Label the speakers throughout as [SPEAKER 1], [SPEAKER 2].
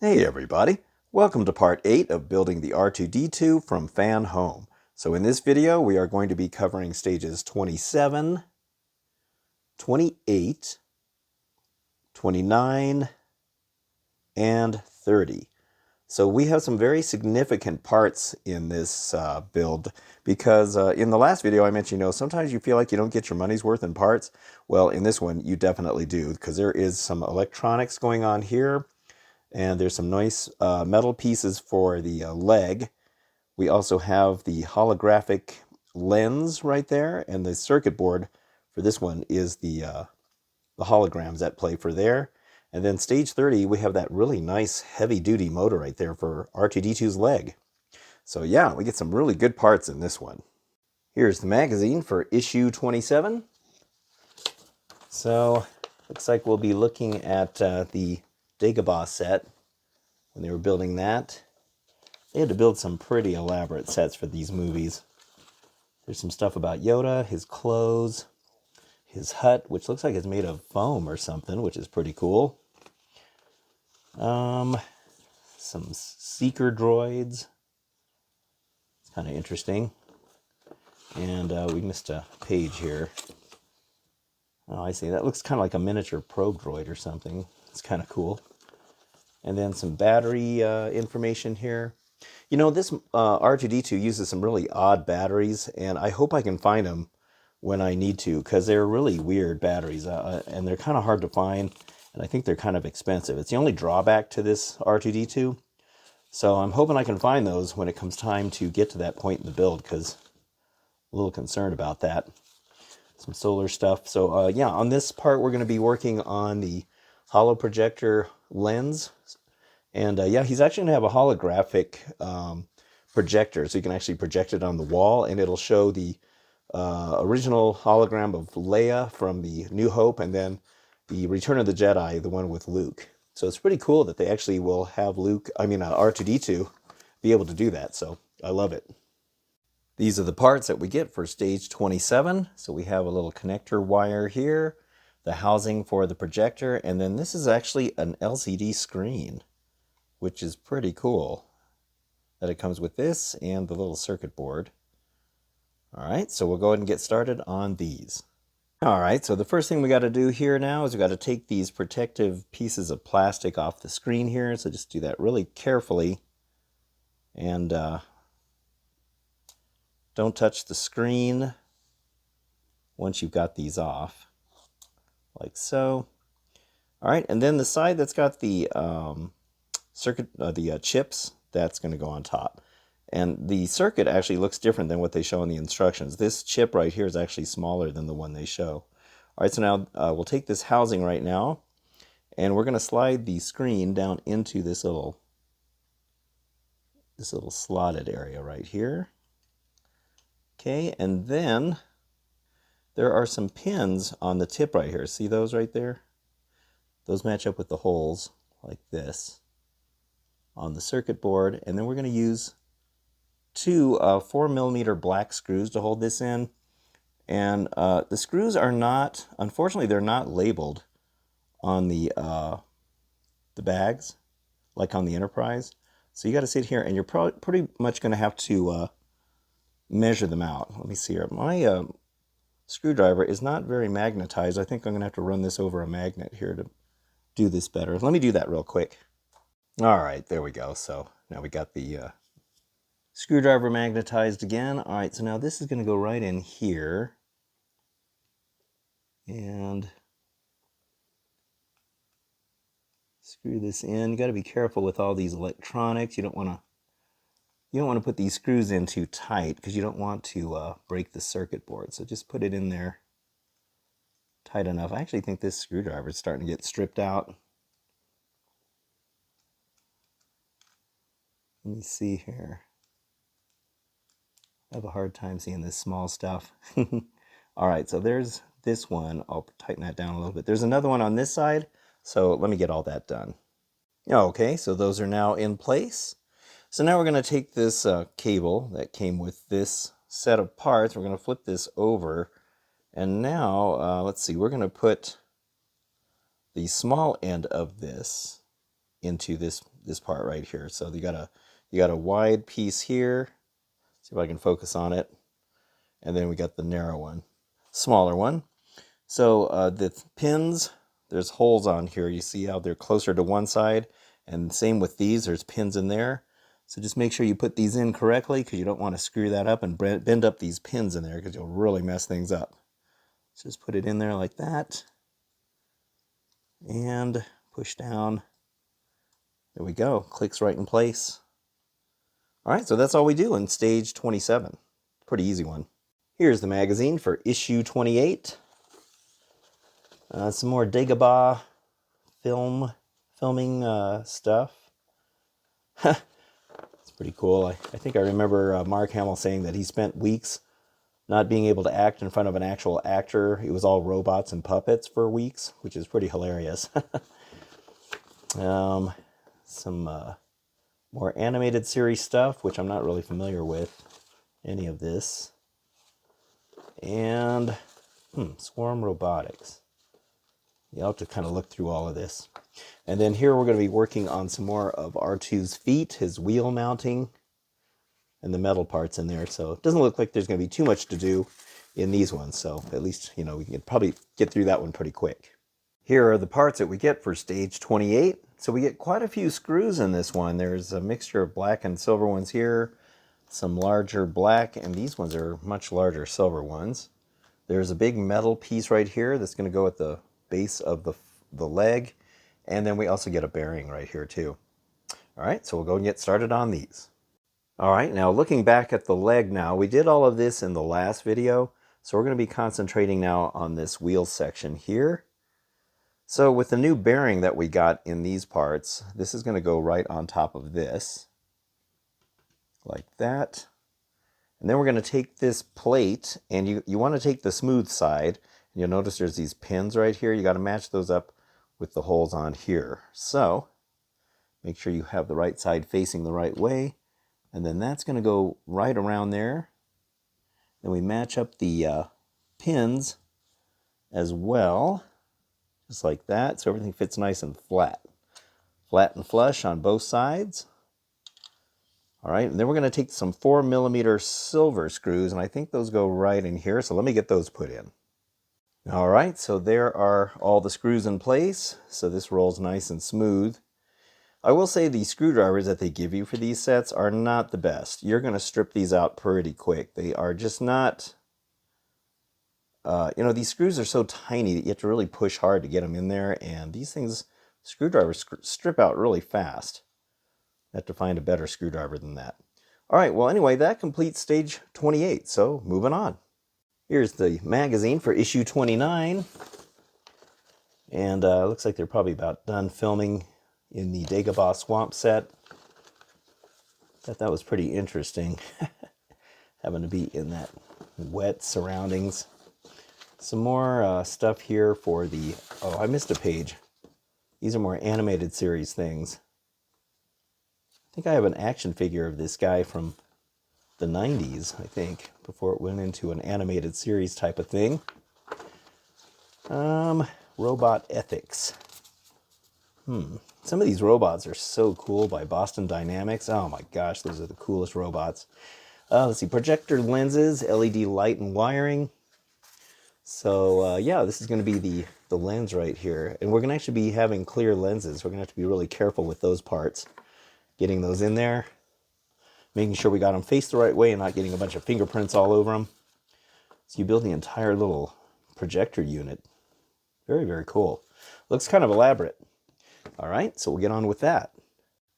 [SPEAKER 1] Hey everybody, welcome to part 8 of building the R2-D2 from Fanhome. So in this video we are going to be covering stages 27, 28, 29, and 30. So we have some very significant parts in this build because in the last video I mentioned, sometimes you feel like you don't get your money's worth in parts. Well, in this one you definitely do, because there is some electronics going on here. And there's some nice metal pieces for the leg. We also have the holographic lens right there, and the circuit board for this one is the holograms at play for there. And then stage 30, we have that really nice heavy-duty motor right there for R2-D2's leg. So yeah, we get some really good parts in this one. Here's the magazine for issue 27. So looks like we'll be looking at the Dagobah set. When they were building that, they had to build some pretty elaborate sets for these movies. There's some stuff about Yoda, his clothes, his hut, which looks like it's made of foam or something, which is pretty cool. Some seeker droids. It's kind of interesting. And we missed a page here. Oh, I see. That looks kind of like a miniature probe droid or something. It's kind of cool. And then some battery information here. This R2-D2 uses some really odd batteries, and I hope I can find them when I need to, because they're really weird batteries, and they're kind of hard to find, and I think they're kind of expensive. It's the only drawback to this R2-D2, so I'm hoping I can find those when it comes time to get to that point in the build, because I'm a little concerned about that. Some solar stuff. So yeah, on this part we're going to be working on the Holoprojector lens. And yeah, he's actually going to have a holographic projector, so you can actually project it on the wall, and it'll show the original hologram of Leia from the New Hope, and then the Return of the Jedi, the one with Luke. So it's pretty cool that they actually will have R2-D2 be able to do that, so I love it. These are the parts that we get for stage 27. So we have a little connector wire here, the housing for the projector, and then this is actually an LCD screen, which is pretty cool that it comes with this and the little circuit board. All right, so we'll go ahead and get started on these. All right, so the first thing we got to do here now is we got to take these protective pieces of plastic off the screen here. So just do that really carefully, and don't touch the screen once you've got these off, like so. All right, and then the side that's got the chips, that's going to go on top. And the circuit actually looks different than what they show in the instructions. This chip right here is actually smaller than the one they show. All right, so now we'll take this housing right now, and we're going to slide the screen down into this little slotted area right here. Okay, and then there are some pins on the tip right here. See those right there? Those match up with the holes like this on the circuit board, and then we're going to use two 4mm black screws to hold this in. And the screws are not, unfortunately, they're not labeled on the bags like on the Enterprise. So you got to sit here, and you're pretty much going to have to measure them out. Let me see here. My screwdriver is not very magnetized. I think I'm going to have to run this over a magnet here to do this better. Let me do that real quick. All right, there we go. So now we got the screwdriver magnetized again. All right, so now this is going to go right in here. And screw this in. You got to be careful with all these electronics. You don't want to put these screws in too tight, because you don't want to break the circuit board. So just put it in there tight enough. I actually think this screwdriver is starting to get stripped out. Let me see here. I have a hard time seeing this small stuff. All right, so there's this one. I'll tighten that down a little bit. There's another one on this side, so let me get all that done. Okay, so those are now in place. So now we're going to take this cable that came with this set of parts. We're going to flip this over, and now let's see, we're going to put the small end of this into this this part right here. So you got a wide piece here. See if I can focus on it. And then we got the narrow one, smaller one. So the pins, there's holes on here. You see how they're closer to one side, and same with these, there's pins in there. So just make sure you put these in correctly, because you don't want to screw that up and bend up these pins in there, because you'll really mess things up. So just put it in there like that, and push down. There we go, clicks right in place. All right, so that's all we do in stage 27. Pretty easy one. Here's the magazine for issue 28. Some more Dagobah filming stuff. It's pretty cool. I think I remember Mark Hamill saying that he spent weeks not being able to act in front of an actual actor. It was all robots and puppets for weeks, which is pretty hilarious. Some more animated series stuff, which I'm not really familiar with any of this. And Swarm Robotics. You'll have to kind of look through all of this. And then here we're going to be working on some more of R2's feet, his wheel mounting, and the metal parts in there. So it doesn't look like there's going to be too much to do in these ones. So at least, we can probably get through that one pretty quick. Here are the parts that we get for stage 28. So we get quite a few screws in this one. There's a mixture of black and silver ones here, some larger black, and these ones are much larger silver ones. There's a big metal piece right here that's going to go at the base of the leg, and then we also get a bearing right here too. All right, so we'll go and get started on these. All right, now looking back at the leg now, we did all of this in the last video, so we're going to be concentrating now on this wheel section here. So with the new bearing that we got in these parts, this is going to go right on top of this, like that. And then we're going to take this plate, and you want to take the smooth side, and you'll notice there's these pins right here. You got to match those up with the holes on here. So make sure you have the right side facing the right way, and then that's going to go right around there. Then we match up the pins as well, just like that, so everything fits nice and flat. Flat and flush on both sides. All right, and then we're going to take some 4mm silver screws, and I think those go right in here, so let me get those put in. All right, so there are all the screws in place, so this rolls nice and smooth. I will say the screwdrivers that they give you for these sets are not the best. You're going to strip these out pretty quick. They are just not, these screws are so tiny that you have to really push hard to get them in there, and these things, screwdrivers strip out really fast. Have to find a better screwdriver than that. All right, well, anyway, that completes stage 28, so moving on. Here's the magazine for issue 29. And looks like they're probably about done filming in the Dagobah Swamp set. Thought that was pretty interesting, having to be in that wet surroundings. Some more stuff here for the... Oh, I missed a page. These are more animated series things. I think I have an action figure of this guy from the 90s, I think, before it went into an animated series type of thing. Robot Ethics. Some of these robots are so cool by Boston Dynamics. Oh my gosh, those are the coolest robots. Let's see, projector lenses, LED light and wiring. So yeah, this is going to be the lens right here. And we're going to actually be having clear lenses. We're going to have to be really careful with those parts. Getting those in there, making sure we got them faced the right way and not getting a bunch of fingerprints all over them. So you build the entire little projector unit. Very, very cool. Looks kind of elaborate. All right, so we'll get on with that.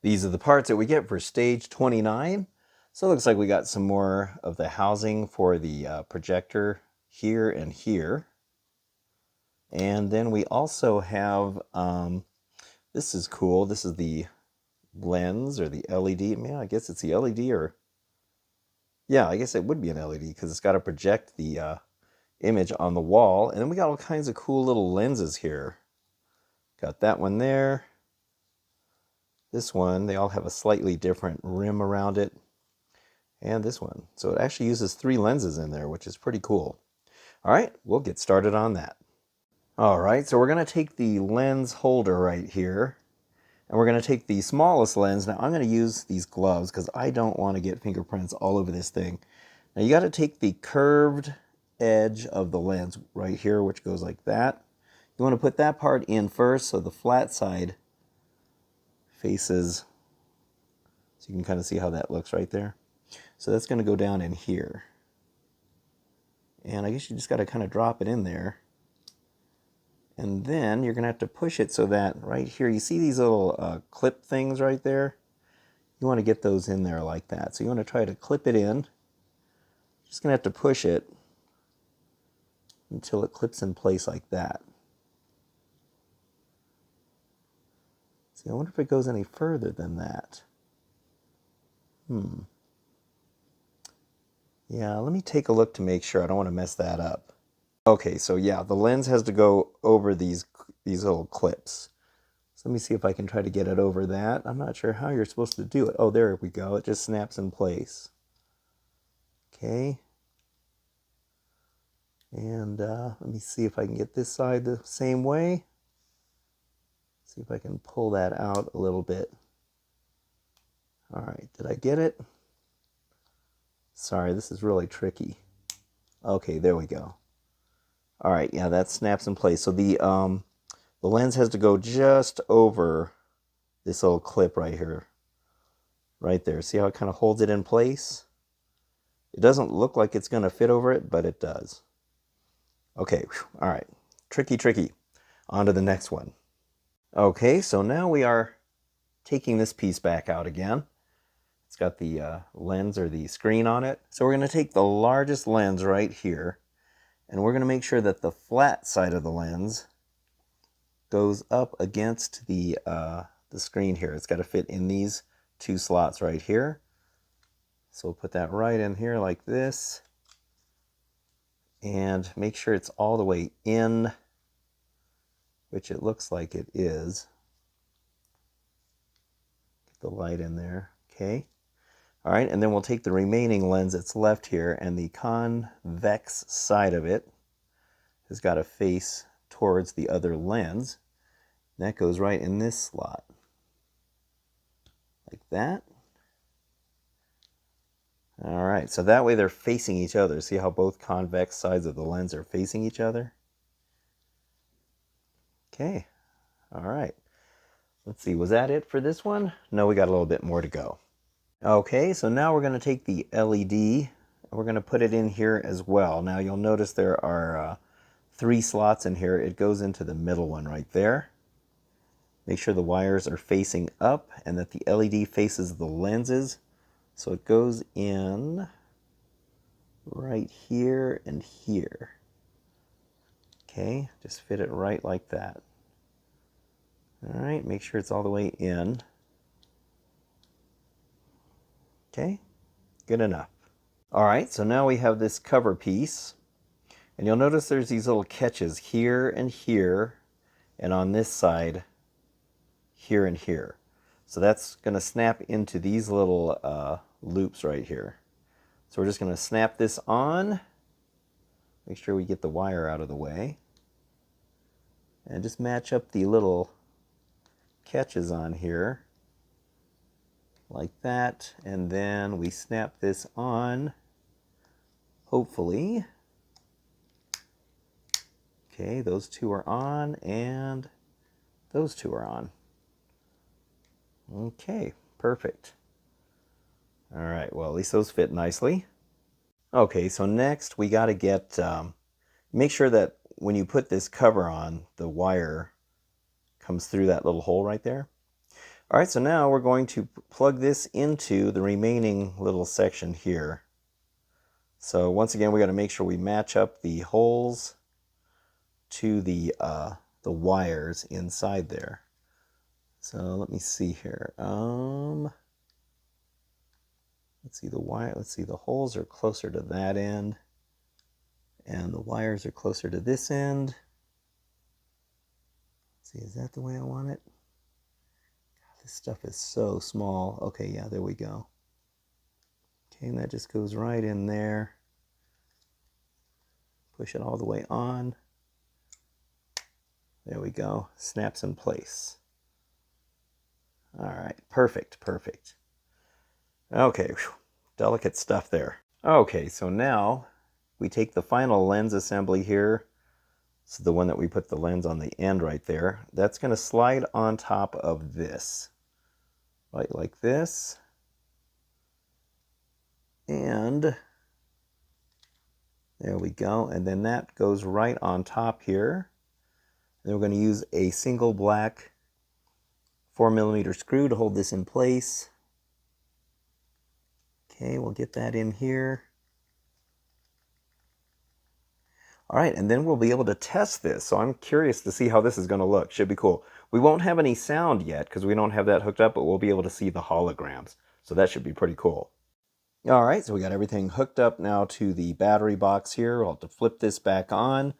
[SPEAKER 1] These are the parts that we get for stage 29. So it looks like we got some more of the housing for the projector here and here. And then we also have, this is cool, this is the lens or the LED. Yeah, I guess it's the LED, or yeah, I guess it would be an LED because it's got to project the image on the wall. And then we got all kinds of cool little lenses here. Got that one there. This one, they all have a slightly different rim around it. And this one. So it actually uses 3 lenses in there, which is pretty cool. All right, we'll get started on that. All right, so we're going to take the lens holder right here. And we're going to take the smallest lens. Now I'm going to use these gloves because I don't want to get fingerprints all over this thing. Now you got to take the curved edge of the lens right here, which goes like that. You want to put that part in first so the flat side faces, so you can kind of see how that looks right there. So that's going to go down in here. And I guess you just got to kind of drop it in there. And then you're going to have to push it so that right here, you see these little clip things right there? You want to get those in there like that. So you want to try to clip it in. Just going to have to push it until it clips in place like that. See, I wonder if it goes any further than that. Yeah, let me take a look to make sure. I don't want to mess that up. Okay, so yeah, the lens has to go over these little clips. So let me see if I can try to get it over that. I'm not sure how you're supposed to do it. Oh, there we go. It just snaps in place. Okay. And let me see if I can get this side the same way. See if I can pull that out a little bit. All right, did I get it? Sorry, this is really tricky. Okay, there we go. All right, yeah, that snaps in place. So the lens has to go just over this little clip right here. Right there. See how it kind of holds it in place? It doesn't look like it's going to fit over it, but it does. Okay, all right. Tricky, tricky. On to the next one. Okay, so now we are taking this piece back out again. It's got the lens or the screen on it. So we're going to take the largest lens right here, and we're going to make sure that the flat side of the lens goes up against the screen here. It's got to fit in these two slots right here. So we'll put that right in here like this, and make sure it's all the way in, which it looks like it is. Get the light in there. Okay. All right, and then we'll take the remaining lens that's left here, and the convex side of it has got to face towards the other lens. And that goes right in this slot, like that. All right, so that way they're facing each other. See how both convex sides of the lens are facing each other? Okay, all right. Let's see, was that it for this one? No, we got a little bit more to go. Okay, so now we're going to take the LED and we're going to put it in here as well. Now you'll notice there are 3 slots in here. It goes into the middle one right there. Make sure the wires are facing up and that the LED faces the lenses. So it goes in right here and here. Okay, just fit it right like that. All right, make sure it's all the way in. Okay, good enough. All right, so now we have this cover piece, and you'll notice there's these little catches here and here, and on this side, here and here. So that's going to snap into these little loops right here. So we're just going to snap this on, make sure we get the wire out of the way, and just match up the little catches on here like that, and then we snap this on, hopefully. Okay, those 2 are on, and those 2 are on. Okay, perfect. All right, well, at least those fit nicely. Okay, so next we got to get, make sure that when you put this cover on, the wire comes through that little hole right there. All right, so now we're going to plug this into the remaining little section here. So once again, we got to make sure we match up the holes to the wires inside there. So let me see here. Let's see the wire. Let's see, the holes are closer to that end, and the wires are closer to this end. Let's see, is that the way I want it? God, this stuff is so small. Okay, yeah, there we go. Okay, and that just goes right in there. Push it all the way on. There we go. Snaps in place. All right, perfect, perfect. Okay, whew, delicate stuff there. Okay, so now we take the final lens assembly here. This is the one that we put the lens on the end right there. That's going to slide on top of this, right like this. And there we go. And then that goes right on top here. And we're going to use a single black 4mm screw to hold this in place. Okay, we'll get that in here. All right, and then we'll be able to test this. So I'm curious to see how this is going to look. Should be cool. We won't have any sound yet because we don't have that hooked up, but we'll be able to see the holograms. So that should be pretty cool. All right, so we got everything hooked up now to the battery box here. I'll have to flip this back on.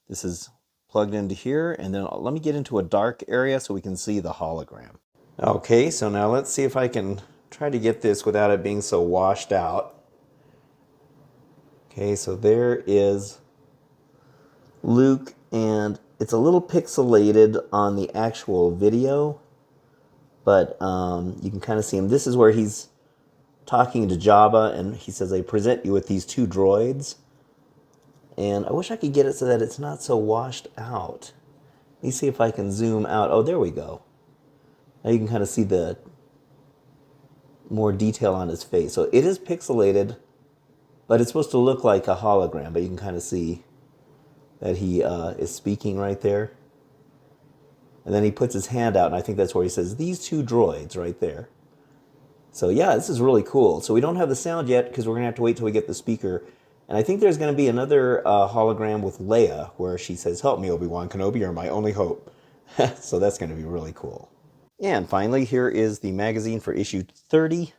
[SPEAKER 1] This is plugged into here, and then let me get into a dark area so we can see the hologram. Okay, so now let's see if I can try to get this without it being so washed out. Okay, so there is Luke, and it's a little pixelated on the actual video, but you can kind of see him. This is where he's talking to Jabba, and he says, I present you with these two droids. And I wish I could get it so that it's not so washed out. Let me see if I can zoom out. Oh, there we go. Now you can kind of see the more detail on his face. So it is pixelated, but it's supposed to look like a hologram, but you can kind of see that he is speaking right there. And then he puts his hand out, and I think that's where he says, these two droids right there. So yeah, this is really cool. So we don't have the sound yet because we're going to have to wait till we get the speaker. And I think there's going to be another hologram with Leia where she says, help me, Obi-Wan Kenobi, you're my only hope. So that's going to be really cool. And finally, here is the magazine for issue 30.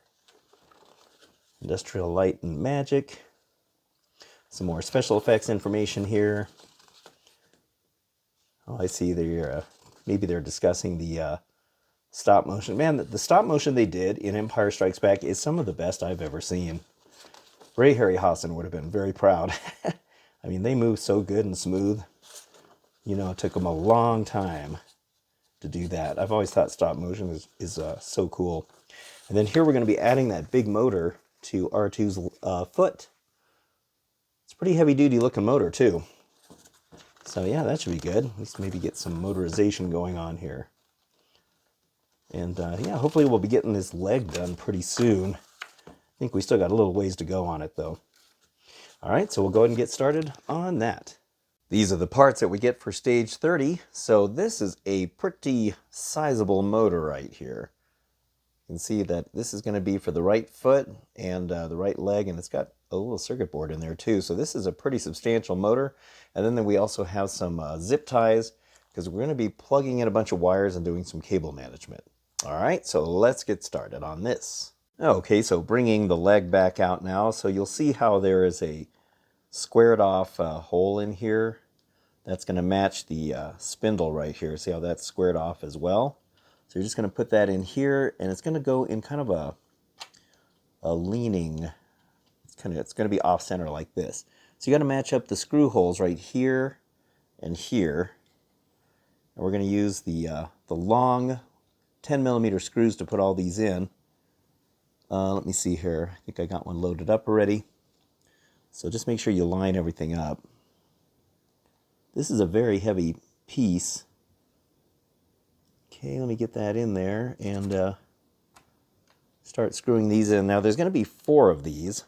[SPEAKER 1] Industrial Light and Magic. Some more special effects information here. Oh, I see maybe they're discussing the stop motion. Man, the stop motion they did in Empire Strikes Back is some of the best I've ever seen. Ray Harryhausen would have been very proud. I mean, they move so good and smooth. You know, it took them a long time to do that. I've always thought stop motion is so cool. And then here we're going to be adding that big motor to R2's foot. It's a pretty heavy-duty looking motor, too. So yeah, that should be good. At least maybe get some motorization going on here. And yeah, hopefully we'll be getting this leg done pretty soon. I think we still got a little ways to go on it, though. All right, so we'll go ahead and get started on that. These are the parts that we get for stage 30. So this is a pretty sizable motor right here. You can see that this is going to be for the right foot and the right leg, and it's got a little circuit board in there too. So this is a pretty substantial motor. And then we also have some zip ties because we're going to be plugging in a bunch of wires and doing some cable management. All right, so let's get started on this. Okay, so bringing the leg back out now. So you'll see how there is a squared off hole in here. That's going to match the spindle right here. See how that's squared off as well? So you're just going to put that in here, and it's going to go in kind of a leaning. It's going to be off center like this. So you got to match up the screw holes right here and here. And we're going to use the long 10mm screws to put all these in. Let me see here. I think I got one loaded up already. So just make sure you line everything up. This is a very heavy piece. Okay, let me get that in there and start screwing these in. Now there's going to be 4 of these.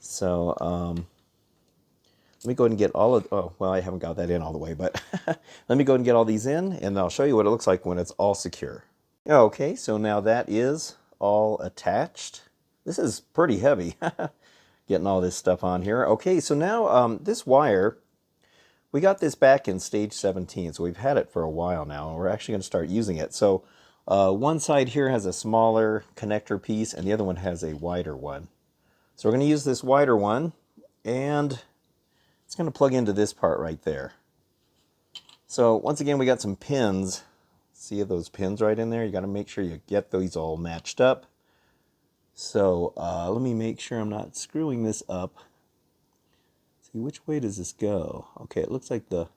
[SPEAKER 1] So let me go ahead and get all of, oh, well, I haven't got that in all the way, but let me go ahead and get all these in, and I'll show you what it looks like when it's all secure. Okay, so now that is all attached. This is pretty heavy, getting all this stuff on here. Okay, so now this wire, we got this back in stage 17, so we've had it for a while now, and we're actually going to start using it. So one side here has a smaller connector piece, and the other one has a wider one. So we're going to use this wider one, and it's going to plug into this part right there. So once again, we got some pins. See those pins right in there? You got to make sure you get these all matched up. So let me make sure I'm not screwing this up. See, which way does this go? Okay, it looks like the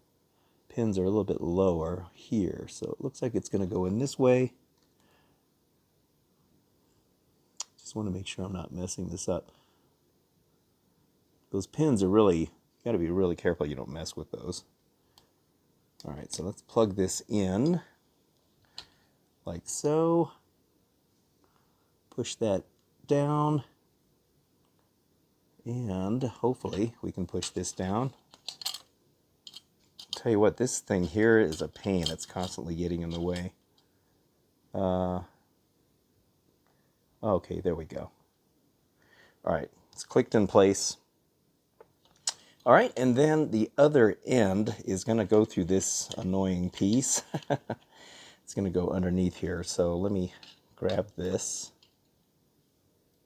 [SPEAKER 1] pins are a little bit lower here. So it looks like it's going to go in this way. want to make sure I'm not messing this up. Those pins are really, you got to be really careful you don't mess with those. All right, so let's plug this in like so. Push that down. And hopefully we can push this down. Tell you what, this thing here is a pain. It's constantly getting in the way. Okay, there we go. All right, it's clicked in place. All right, and then the other end is going to go through this annoying piece. It's going to go underneath here. So let me grab this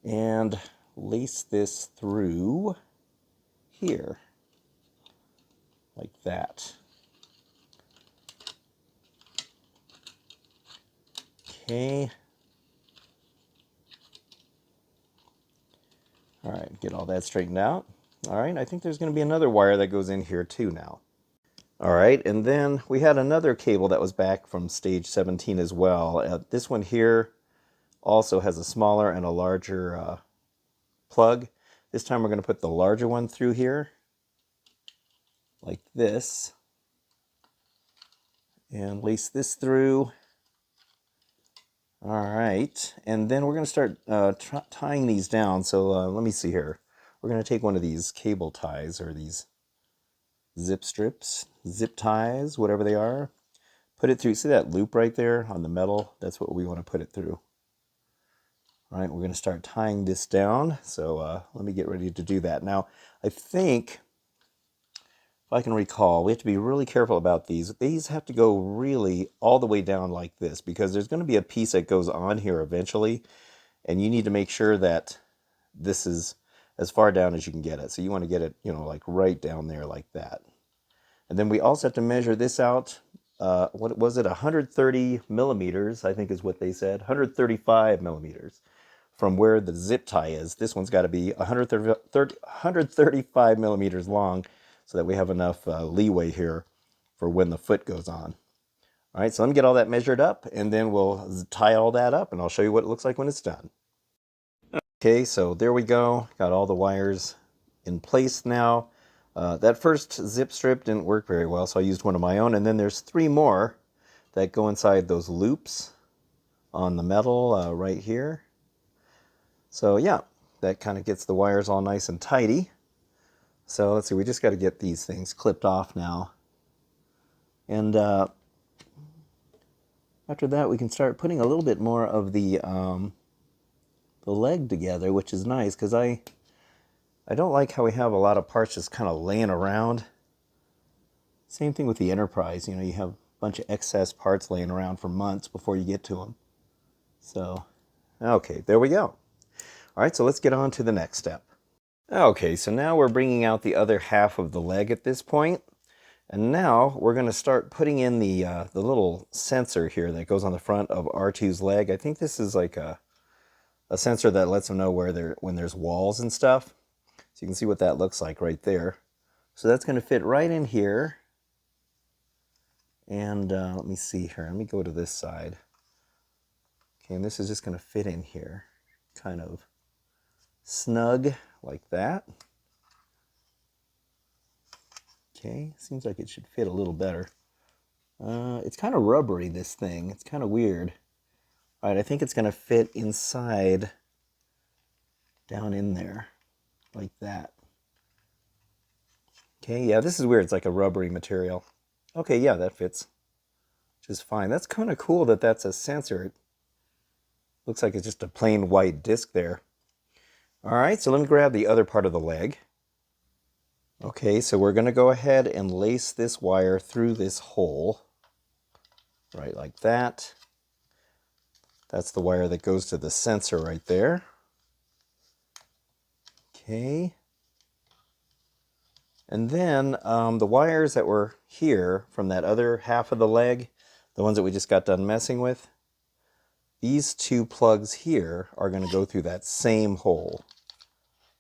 [SPEAKER 1] and lace this through here, like that. Okay. All right, get all that straightened out. All right, I think there's going to be another wire that goes in here too now. All right, and then we had another cable that was back from stage 17 as well. This one here also has a smaller and a larger plug. This time we're going to put the larger one through here, like this, and lace this through. All right, and then we're going to start tying these down. So let me see here. We're going to take one of these cable ties, or these zip strips, zip ties, whatever they are. Put it through, see that loop right there on the metal? That's what we want to put it through. All right, we're going to start tying this down. So let me get ready to do that. Now, I think, if I can recall, we have to be really careful about these. These have to go really all the way down like this, because there's going to be a piece that goes on here eventually, and you need to make sure that this is as far down as you can get it. So you want to get it, you know, like right down there like that. And then we also have to measure this out. What was it? 130 millimeters, I think is what they said. 135 millimeters from where the zip tie is. This one's got to be 135 millimeters long, so that we have enough leeway here for when the foot goes on. All right, so let me get all that measured up, and then we'll tie all that up, and I'll show you what it looks like when it's done. Okay, so there we go. Got all the wires in place now. That first zip strip didn't work very well, so I used one of my own. And then there's 3 more that go inside those loops on the metal right here. So yeah, that kind of gets the wires all nice and tidy. So let's see, we just got to get these things clipped off now. And after that, we can start putting a little bit more of the leg together, which is nice, because I don't like how we have a lot of parts just kind of laying around. Same thing with the Enterprise. You know, you have a bunch of excess parts laying around for months before you get to them. So, okay, there we go. All right, so let's get on to the next step. Okay, so now we're bringing out the other half of the leg at this point. And now we're going to start putting in the little sensor here that goes on the front of R2's leg. I think this is like a sensor that lets them know when there's walls and stuff. So you can see what that looks like right there. So that's going to fit right in here. And let me see here. Let me go to this side. Okay, and this is just going to fit in here. Kind of snug like that. Okay, seems like it should fit a little better. It's kind of rubbery, this thing. It's kind of weird. All right, I think it's going to fit inside, down in there, like that. Okay, yeah, this is weird. It's like a rubbery material. Okay, yeah, that fits just fine. That's kind of cool that that's a sensor. It looks like it's just a plain white disc there. All right, so let me grab the other part of the leg. Okay, so we're going to go ahead and lace this wire through this hole, right like that. That's the wire that goes to the sensor right there. Okay. And then the wires that were here from that other half of the leg, the ones that we just got done messing with, these 2 plugs here are going to go through that same hole.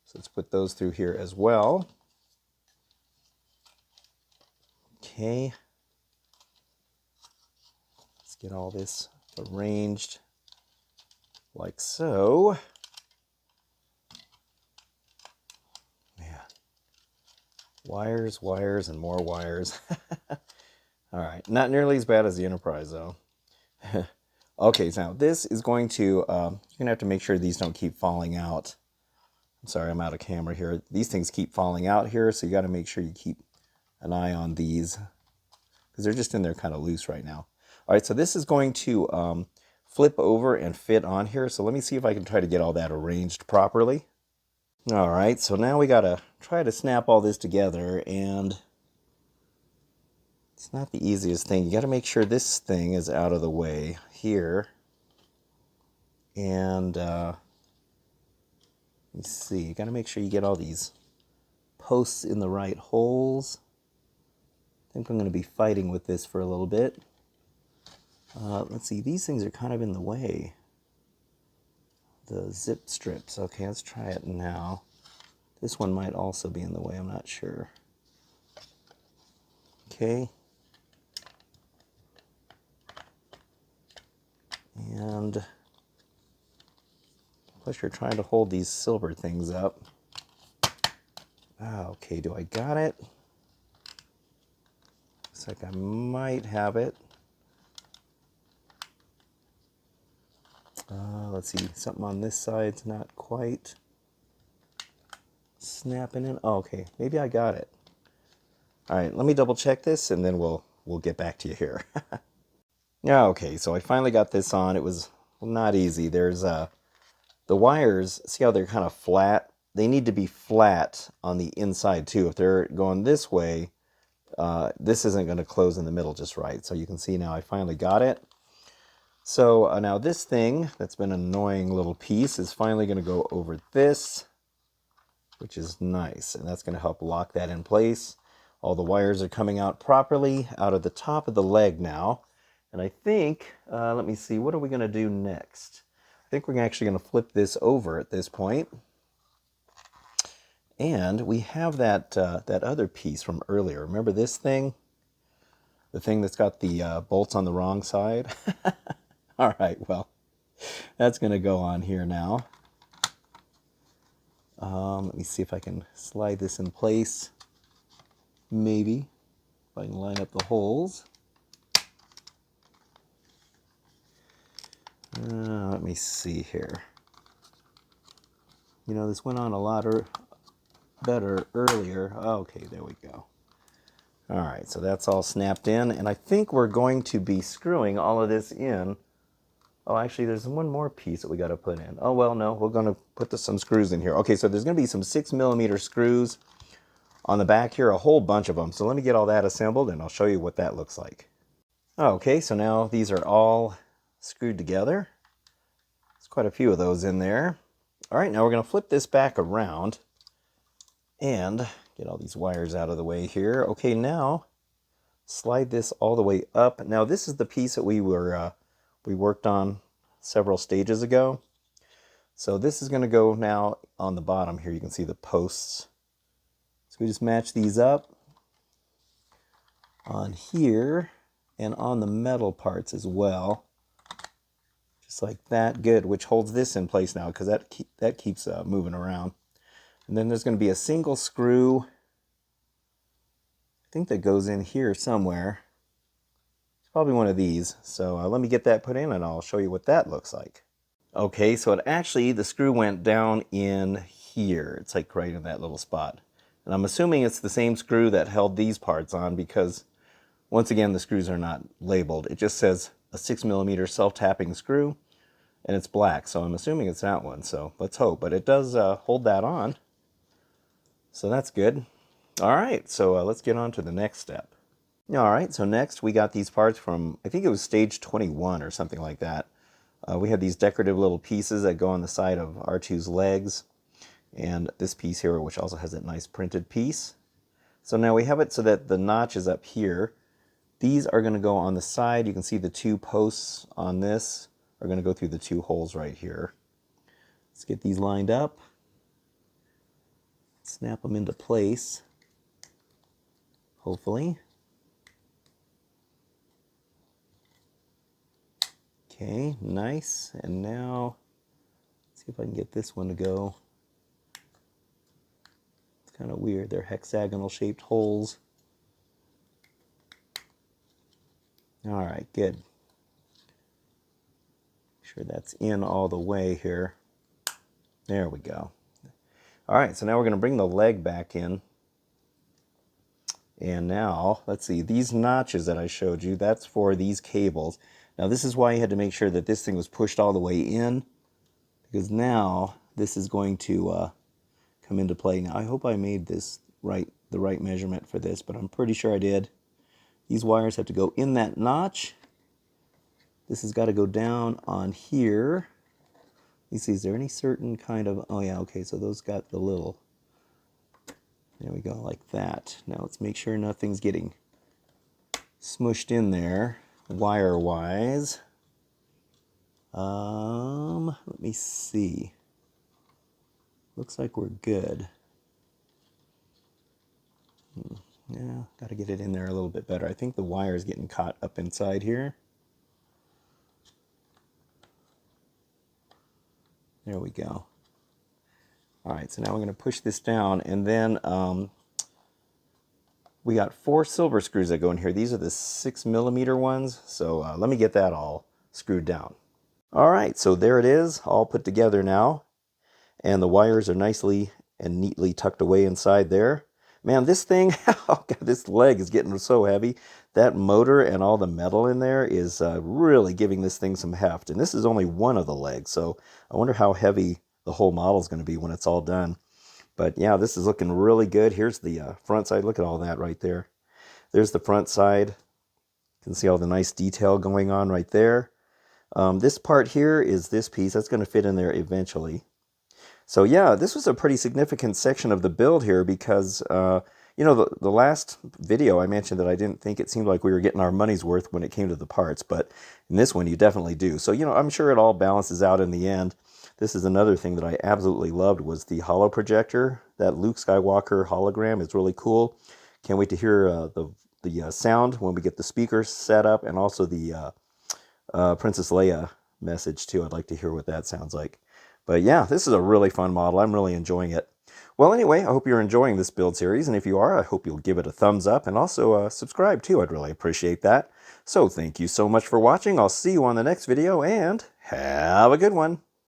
[SPEAKER 1] So let's put those through here as well. Okay. Let's get all this arranged like so. Wires, wires, and more wires. All right, not nearly as bad as the Enterprise, though. Okay, so now this is going to, you're going to have to make sure these don't keep falling out. I'm sorry, I'm out of camera here. These things keep falling out here, so you got to make sure you keep an eye on these because they're just in there kind of loose right now. All right, so this is going to flip over and fit on here. So let me see if I can try to get all that arranged properly. All right, so now we got to try to snap all this together, and it's not the easiest thing. You got to make sure this thing is out of the way here. And let me see, you got to make sure you get all these posts in the right holes. I think I'm going to be fighting with this for a little bit. Let's see, these things are kind of in the way. The zip strips. Okay, let's try it now. This one might also be in the way, I'm not sure. Okay. And plus you're trying to hold these silver things up. Okay, do I got it? Looks like I might have it. Let's see, something on this side's not quite snapping in. Oh, okay, maybe I got it. All right, let me double check this and then we'll get back to you here. Yeah, okay, so I finally got this on. It was not easy. There's the wires, see how they're kind of flat? They need to be flat on the inside too. If they're going this way, this isn't going to close in the middle just right. So you can see now I finally got it. So now this thing that's been an annoying little piece is finally going to go over this, which is nice. And that's going to help lock that in place. All the wires are coming out properly out of the top of the leg now. And I think, let me see, what are we going to do next? I think we're actually going to flip this over at this point. And we have that, that other piece from earlier. Remember this thing? The thing that's got the bolts on the wrong side? All right, well, that's going to go on here now. Let me see if I can slide this in place. Maybe, if I can line up the holes. Let me see here. You know, this went on a lot better earlier. Okay, there we go. All right, so that's all snapped in, and I think we're going to be screwing all of this in. Oh, actually, there's one more piece that we got to put in. Oh, well, no, we're going to put some screws in here. Okay, so there's going to be some 6mm screws on the back here, a whole bunch of them. So let me get all that assembled, and I'll show you what that looks like. Okay, so now these are all screwed together. There's quite a few of those in there. All right, now we're going to flip this back around and get all these wires out of the way here. Okay, now slide this all the way up. Now this is the piece that we worked on several stages ago. So this is going to go now on the bottom here. You can see the posts. So we just match these up on here and on the metal parts as well. Just like that. Good, which holds this in place now because that keeps moving around. And then there's going to be a single screw, I think, that goes in here somewhere. It's probably one of these. So let me get that put in and I'll show you what that looks like. Okay, so the screw went down in here. It's like right in that little spot. And I'm assuming it's the same screw that held these parts on because, once again, the screws are not labeled. It just says a 6mm self-tapping screw, and it's black. So I'm assuming it's that one. So let's hope. But it does hold that on. So that's good. All right, so let's get on to the next step. All right, so next we got these parts from, I think it was stage 21 or something like that. We had these decorative little pieces that go on the side of R2's legs, and this piece here, which also has that nice printed piece. So now we have it so that the notch is up here. These are going to go on the side. You can see the two posts on this are going to go through the two holes right here. Let's get these lined up. Snap them into place, hopefully. Okay, nice. And now, let's see if I can get this one to go. It's kind of weird. They're hexagonal shaped holes. All right, good. Make sure that's in all the way here. There we go. All right, so now we're going to bring the leg back in. And now, let's see, these notches that I showed you, that's for these cables. Now this is why you had to make sure that this thing was pushed all the way in, because now this is going to come into play. Now I hope I made this the right measurement for this, but I'm pretty sure I did. These wires have to go in that notch. This has got to go down on here. You see, is there any certain kind of, oh yeah, okay, so those got the little, there we go, like that. Now let's make sure nothing's getting smushed in there wire-wise. Let me see. Looks like we're good. Yeah, got to get it in there a little bit better. I think the wire is getting caught up inside here. There we go. All right, so now we're going to push this down, and then we got 4 silver screws that go in here. These are the 6mm ones, so let me get that all screwed down. All right, so there it is, all put together now, and the wires are nicely and neatly tucked away inside there. Man, this thing, oh God, this leg is getting so heavy. That motor and all the metal in there is really giving this thing some heft. And this is only one of the legs, so I wonder how heavy the whole model is going to be when it's all done. But yeah, this is looking really good. Here's the front side. Look at all that right there. There's the front side. You can see all the nice detail going on right there. This part here is this piece. That's going to fit in there eventually. So yeah, this was a pretty significant section of the build here because, you know, the last video I mentioned that I didn't think it seemed like we were getting our money's worth when it came to the parts, but in this one you definitely do. So, you know, I'm sure it all balances out in the end. This is another thing that I absolutely loved was the Holoprojector. That Luke Skywalker hologram is really cool. Can't wait to hear the sound when we get the speakers set up, and also the Princess Leia message too. I'd like to hear what that sounds like. But yeah, this is a really fun model. I'm really enjoying it. Well, anyway, I hope you're enjoying this build series, and if you are, I hope you'll give it a thumbs up, and also subscribe too. I'd really appreciate that. So thank you so much for watching. I'll see you on the next video, and have a good one.